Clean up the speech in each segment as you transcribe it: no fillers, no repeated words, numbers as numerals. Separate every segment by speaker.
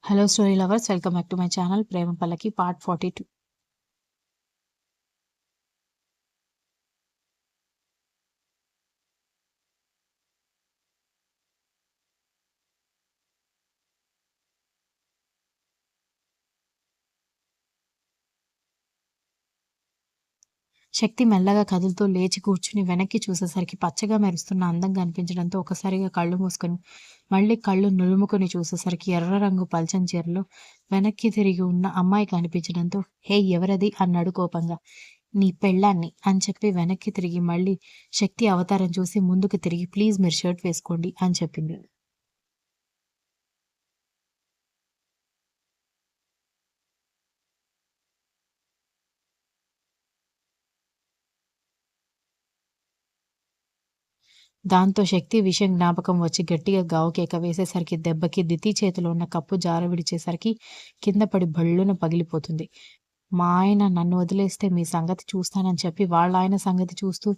Speaker 1: Hello story lovers, welcome back to my channel Prema Pallaki part 42. శక్తి మెల్లగా కదులుతూ లేచి కూర్చుని వెనక్కి చూసేసరికి పచ్చగా మెరుస్తున్న అందంగా అనిపించడంతో ఒకసారిగా కళ్ళు మూసుకొని మళ్ళీ కళ్ళు నులుముకొని చూసేసరికి ఎర్ర రంగు పల్చని చీరలో వెనక్కి తిరిగి ఉన్న అమ్మాయి కనిపించడంతో హే ఎవరది అన్నాడు కోపంగా. నీ పెళ్ళాన్ని అని చెప్పి వెనక్కి తిరిగి మళ్ళీ శక్తి అవతారం చూసి ముందుకు తిరిగి ప్లీజ్ మీరు షర్ట్ వేసుకోండి అని చెప్పింది. దాంతో శక్తి విషయం జ్ఞాపకం వచ్చి గట్టిగా గావుకేక వేసేసరికి దెబ్బకి దితి చేతిలో ఉన్న కప్పు జార విడిచేసరికి కింద పడి భళ్ళున పగిలిపోతుంది. మా ఆయన నన్ను వదిలేస్తే మీ సంగతి చూస్తానని చెప్పి వాళ్ళ ఆయన సంగతి చూస్తూ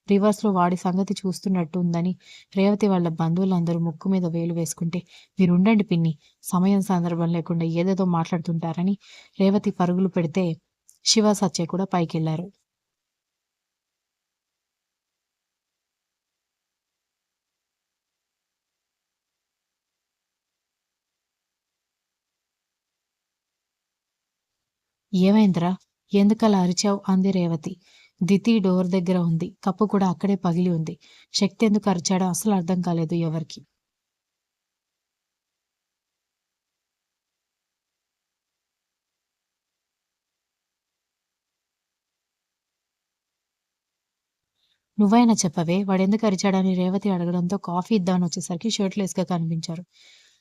Speaker 1: రివర్స్‌లో వాడి సంగతి చూస్తున్నట్టు ఉందని రేవతి వాళ్ళ బంధువులందరూ ముక్కు మీద వేలు వేసుకుంటే, మీరుండండి పిన్ని, సమయం సందర్భం లేకుండా ఏదేదో మాట్లాడుతుంటారని రేవతి పరుగులు పెడితే శివ, సత్య కూడా పైకెళ్లారు. ఏమైందిరా? ఎందుకలా అరిచావు? అంది రేవతి. దితి డోర్ దగ్గర ఉంది. కప్పు కూడా అక్కడే పగిలి ఉంది. శక్తి ఎందుకు అరిచాడో అస్సలు అర్థం కాలేదు ఎవరికీ. నువ్వైనా చెప్పవే వాడెందుకు అరిచాడని రేవతి అడగడంతో కాఫీ ఇద్దామని వచ్చేసరికి షర్ట్‌లెస్‌గా కనిపించారు.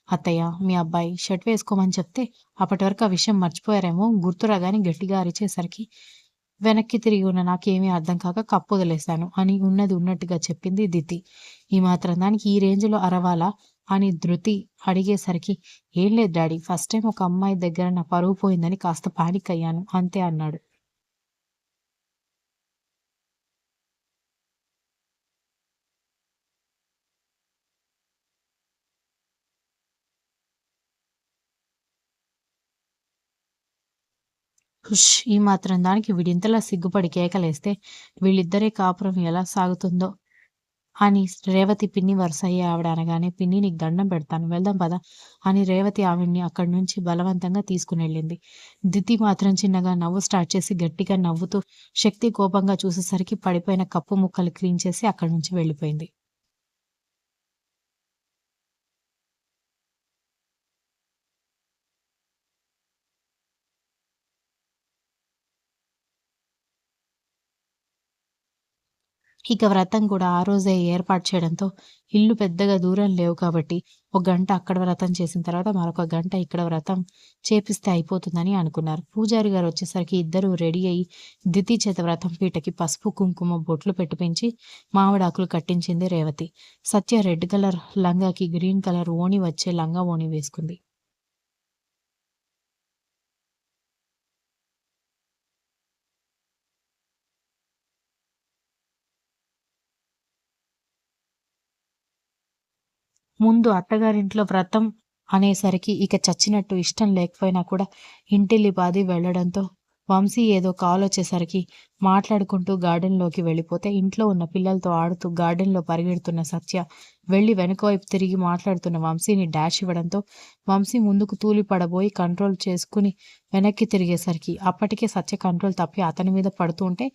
Speaker 1: అత్తయ్య, మీ అబ్బాయి షర్ట్ వేసుకోమని చెప్తే అప్పటి వరకు ఆ విషయం మర్చిపోయారేమో గుర్తు రాగానే గట్టిగా అరిచేసరికి వెనక్కి తిరిగి ఉన్న నాకేమీ అర్థం కాక కప్పొదిలేశాను అని ఉన్నది ఉన్నట్టుగా చెప్పింది దితి. ఈ మాత్రం దానికి ఈ రేంజ్‌లో అరవాలా? అని ధృతి అడిగేసరికి ఏం లేదు డాడీ, ఫస్ట్ టైమ్ ఒక అమ్మాయి దగ్గర నా పరువు పోయిందని కాస్త పానిక్ అయ్యాను అంతే అన్నాడు. హుష్! ఈ మాత్రం దానికి వీడింతలా సిగ్గుపడి కేకలేస్తే వీళ్ళిద్దరి కాపురం ఎలా సాగుతుందో అని రేవతి పిన్ని వరుసయ్యే ఆవిడ అనగానే, పిన్ని నీకు దండం పెడతాను వెళ్దాం పద అని రేవతి ఆవిడ్ని అక్కడి నుంచి బలవంతంగా తీసుకునెళ్ళింది. దితి మాత్రం చిన్నగా నవ్వు స్టార్ట్ చేసి గట్టిగా నవ్వుతూ శక్తి కోపంగా చూసేసరికి పడిపోయిన కప్పు ముక్కలు క్లీన్ చేసి అక్కడి నుంచి వెళ్ళిపోయింది. ఇక వ్రతం కూడా ఆ రోజే ఏర్పాటు చేయడంతో ఇల్లు పెద్దగా దూరం లేవు కాబట్టి ఒక గంట అక్కడ వ్రతం చేసిన తర్వాత మరొక గంట ఇక్కడ వ్రతం చేపిస్తే అయిపోతుందని అనుకున్నారు. పూజారి గారు వచ్చేసరికి ఇద్దరూ రెడీ అయ్యి దితి చేత వ్రతం పీటకి పసుపు కుంకుమ బొట్లు పెట్టిపించి మామిడాకులు కట్టించింది రేవతి. సత్య రెడ్ కలర్ లంగాకి గ్రీన్ కలర్ ఓణి వచ్చే లంగా ఓణి వేసుకుంది. ముందు అత్తగారింట్లో వ్రతం అనేసరికి ఇక చచ్చినట్టు ఇష్టం లేకపోయినా కూడా ఇంటిల్లిపాది వెళ్ళడంతో వంశీ ఏదో కాలొచ్చేసరికి మాట్లాడుకుంటూ గార్డెన్‌లోకి వెళ్ళిపోతే ఇంట్లో ఉన్న పిల్లలతో ఆడుతూ గార్డెన్‌లో పరిగెడుతున్న సత్య వెళ్లి వెనక వైపు తిరిగి మాట్లాడుతున్న వంశీని డాష్ ఇవ్వడంతో వంశీ ముందుకు తూలి పడబోయి కంట్రోల్ చేసుకుని వెనక్కి తిరిగేసరికి అప్పటికే సత్య కంట్రోల్ తప్పి అతని మీద పడుతూ ఉంటే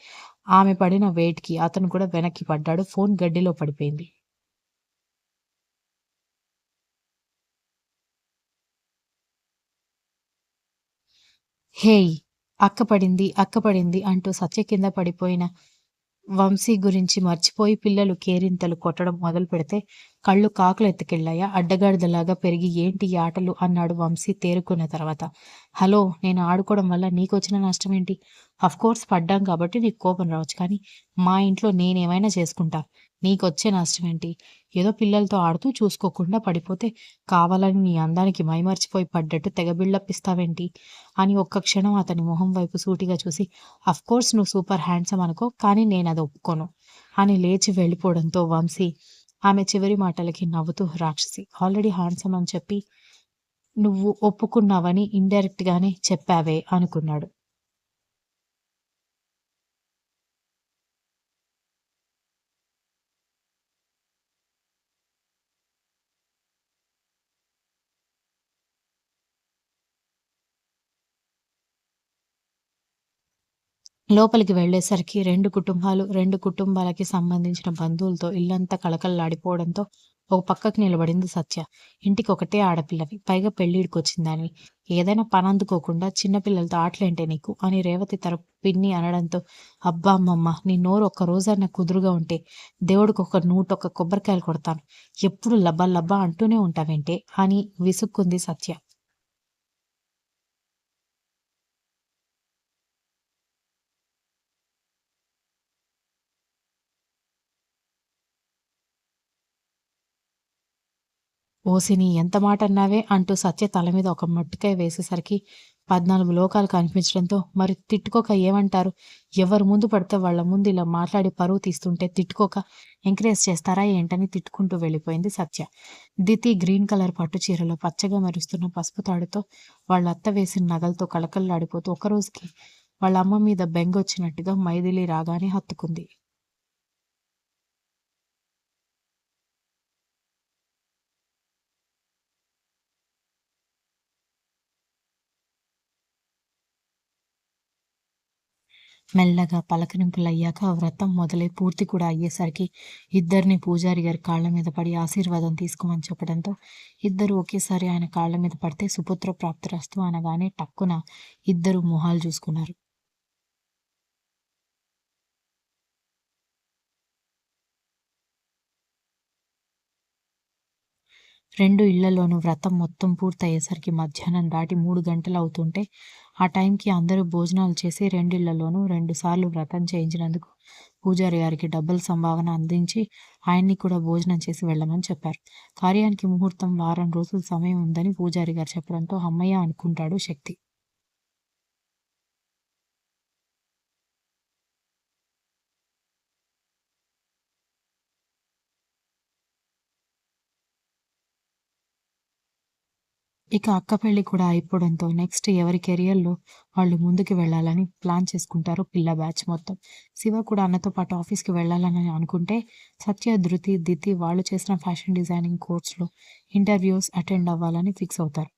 Speaker 1: ఆమె పడిన వెయిట్‌కి అతను కూడా వెనక్కి పడ్డాడు. ఫోన్ గడ్డిలో పడిపోయింది. హేయ్! అక్క పడింది అంటూ సత్య కింద పడిపోయిన వంశీ గురించి మర్చిపోయి పిల్లలు కేరింతలు కొట్టడం మొదలుపెడితే కళ్ళు కాకులెత్తుకెళ్ళాయా? అడ్డగాడిదలాగా పెరిగి ఏంటి ఈ ఆటలు? అన్నాడు వంశీ తేరుకున్న తర్వాత. హలో! నేను ఆడుకోవడం వల్ల నీకొచ్చిన నష్టమేంటి? అఫ్‌కోర్స్ పడ్డాం కాబట్టి నీకు కోపం రావచ్చు. కానీ మా ఇంట్లో నేనేమైనా చేసుకుంటా. నీకొచ్చే నష్టమేంటి? ఏదో పిల్లలతో ఆడుతూ చూసుకోకుండా పడిపోతే కావాలని నీ అందానికి మైమర్చిపోయి పడ్డట్టు తెగ బిల్డప్ ఇస్తావేంటి? అని ఒక్క క్షణం అతని మొహం వైపు సూటిగా చూసి అఫ్‌కోర్స్ నువ్వు సూపర్ హ్యాండ్సమ్ అనుకో, కానీ నేనది ఒప్పుకోను అని లేచి వెళ్ళిపోవడంతో వంశీ ఆమె చివరి మాటలకి నవ్వుతూ రాక్షసి ఆల్రెడీ హ్యాండ్సమ్ అని చెప్పి నువ్వు ఒప్పుకున్నావని ఇండైరెక్ట్‌గానే చెప్పావే అనుకున్నాడు. లోపలికి వెళ్ళేసరికి 2 కుటుంబాలకి సంబంధించిన బంధువులతో ఇల్లంతా కళకళలాడిపోవడంతో ఒక పక్కకి నిలబడింది సత్య. ఇంటికొకటే ఆడపిల్లవి. పైగా పెళ్ళిడికొచ్చిందానివి. ఏదైనా పనందుకోకుండా చిన్న పిల్లలతో ఆటలేంటే నీకు? అని రేవతి తరపు పిన్ని అనడంతో అబ్బా అమ్మమ్మ! నీ నోరు ఒక్క రోజన్నా కుదురుగా ఉంటే దేవుడికొక 101 కొబ్బరికాయలు కొడతాను. ఎప్పుడు లబ్బా లబ్బా అంటూనే ఉంటావేంటే? అని విసుక్కుంది సత్య. ఓసిని ఎంత మాటన్నావే అంటూ సత్య తల మీద ఒక మొట్టికాయ వేసేసరికి 14 లోకాలు కనిపించడంతో మరి తిట్టుకోక ఏమంటారు? ఎవరు ముందు పడితే వాళ్ళ ముందు ఇలా మాట్లాడి పరువు తీస్తుంటే తిట్టుకోక ఎంకరేజ్ చేస్తారా ఏంటని తిట్టుకుంటూ వెళ్ళిపోయింది సత్య. దితి గ్రీన్ కలర్ పట్టు చీరలో పచ్చగా మెరుస్తున్న పసుపు తాడుతో వాళ్ళ అత్త వేసిన నగలతో కళకళలాడిపోతూ ఒకరోజుకి వాళ్ళ అమ్మ మీద బెంగొచ్చినట్టుగా మైథిలి రాగానే హత్తుకుంది. మెల్లగా పలకరింపులయ్యాక వ్రతం మొదలై పూర్తి కూడా అయ్యేసరికి ఇద్దరిని పూజారి గారి కాళ్ళ మీద పడి ఆశీర్వాదం తీసుకోమని చెప్పడంతో ఇద్దరు ఒకేసారి ఆయన కాళ్ళ మీద పడితే సుపుత్ర ప్రాప్తిరస్తు అనగానే టక్కున ఇద్దరు మొహాలు చూసుకున్నారు. 2 ఇళ్లలోనూ వ్రతం మొత్తం పూర్తయ్యేసరికి మధ్యాహ్నం దాటి 3 గంటలవుతుంటే, ఆ టైంకి అందరూ భోజనాలు చేసి రెండిళ్లలోనూ 2 సార్లు వ్రతం చేయించినందుకు పూజారి గారికి డబ్బుల సంభావన అందించి, ఆయన్ని కూడా భోజనం చేసి వెళ్ళమని చెప్పారు. కార్యానికి ముహూర్తం వారం రోజులు సమయం ఉందని పూజారి గారు చెప్పడంతో హమ్మయ్య అనుకుంటాడు శక్తి. ఇక అక్క పెళ్లి కూడా అయిపోవడంతో నెక్స్ట్ ఎవరి కెరియర్‌లో వాళ్ళు ముందుకు వెళ్ళాలని ప్లాన్ చేసుకుంటారు పిల్ల బ్యాచ్ మొత్తం. శివ కూడా అన్నతో పాటు ఆఫీస్‌కి వెళ్ళాలని అనుకుంటే, సత్య, ధృతి, దితి వాళ్ళు చేసిన ఫ్యాషన్ డిజైనింగ్ కోర్స్‌లో ఇంటర్వ్యూస్ అటెండ్ అవ్వాలని ఫిక్స్ అవుతారు.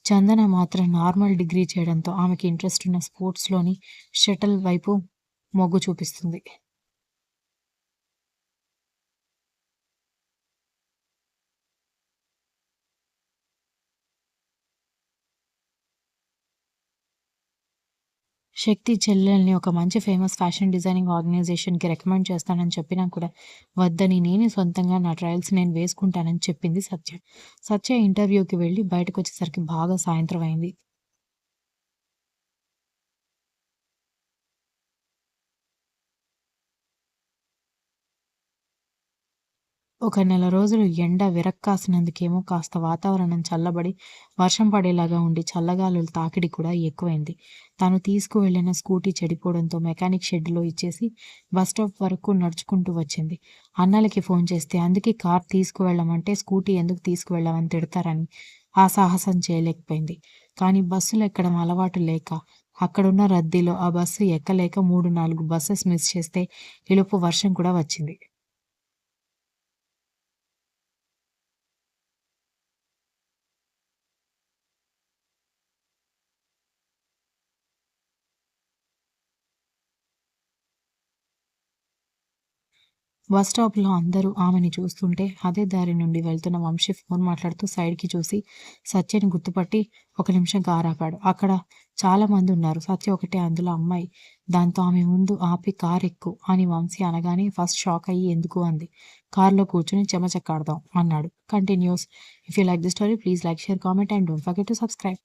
Speaker 1: చందన మాత్రం నార్మల్ డిగ్రీ చేయడంతో ఆమెకి ఇంట్రెస్ట్ ఉన్న స్పోర్ట్స్‌లోని షటిల్ వైపు మొగ్గు చూపిస్తుంది. శక్తి చెల్లెల్ని ఒక మంచి ఫేమస్ ఫ్యాషన్ డిజైనింగ్ ఆర్గనైజేషన్‌కి రికమెండ్ చేస్తానని చెప్పినా కూడా, వద్దని నేనే సొంతంగా నా ట్రయల్స్ నేను వేసుకుంటానని చెప్పింది సత్య. సత్య ఇంటర్వ్యూకి వెళ్లి బయటకొచ్చేసరికి బాగా సాయంత్రం అయింది. ఒక నెల రోజులు ఎండ విరక్కాసినందుకేమో కాస్త వాతావరణం చల్లబడి, వర్షం పడేలాగా ఉండి చల్లగాలుల తాకిడి కూడా ఎక్కువైంది. తాను తీసుకువెళ్ళిన స్కూటీ చెడిపోవడంతో మెకానిక్ షెడ్‌లో ఇచ్చేసి బస్ స్టాప్ వరకు నడుచుకుంటూ వచ్చింది. అన్నలకి ఫోన్ చేస్తే అందుకే కార్ తీసుకువెళ్ళమంటే స్కూటీ ఎందుకు తీసుకువెళ్ళావని తిడతారని ఆ సాహసం చేయలేకపోయింది. కానీ బస్సులెక్కడం అలవాటు లేక, అక్కడున్న రద్దీలో ఆ బస్సు ఎక్కలేక 3, 4 బసెస్ మిస్ చేస్తే ఈలోపు వర్షం కూడా వచ్చింది. బస్ స్టాప్‌లో అందరూ ఆమెని చూస్తుంటే, అదే దారి నుండి వెళ్తున్న వంశీ ఫోన్ మాట్లాడుతూ సైడ్‌కి చూసి సత్యని గుర్తుపట్టి, "ఒక నిమిషం కారు ఆపాడు. అక్కడ చాలా మందున్నారు. సత్య ఒకటే అందులో అమ్మాయి. దాంతో ఆమె ముందు ఆపి కారెక్కు" అని వంశీ అనగానే ఫస్ట్ షాక్ అయ్యి ఎందుకు అంది. "కార్‌లో కూర్చొని చెమచక్కాడదాం" అన్నాడు. Continuous. If you like the story please like, share, comment and don't forget to subscribe.